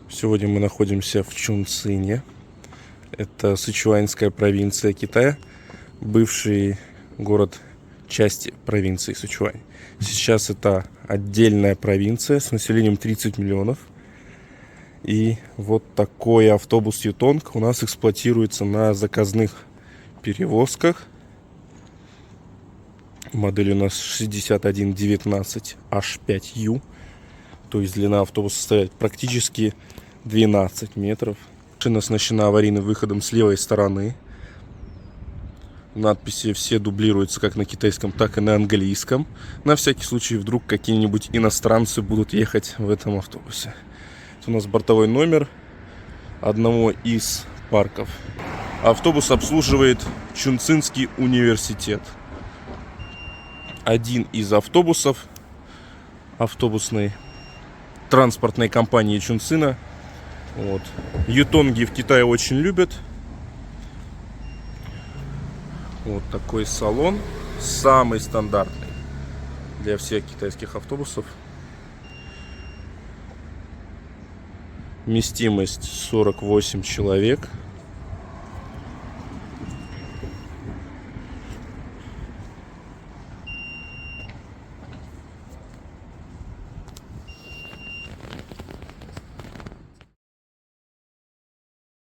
Сегодня мы находимся в Чунцине. Это Сычуаньская провинция Китая, бывший город части провинции Сычуань. Сейчас это отдельная провинция с населением 30 миллионов. И вот такой автобус Ютонг у нас эксплуатируется на заказных перевозках. Модель у нас 6119H5U. То есть длина автобуса составляет практически 12 метров. Машина оснащена аварийным выходом с левой стороны. Надписи все дублируются как на китайском, так и на английском. На всякий случай, вдруг какие-нибудь иностранцы будут ехать в этом автобусе. Это у нас бортовой номер одного из парков. Автобус обслуживает Чунцинский университет. Один из автобусов автобусной транспортной компании Чунцина. Вот. Ютонги в Китае очень любят. Вот такой салон, самый стандартный для всех китайских автобусов. Вместимость 48 человек.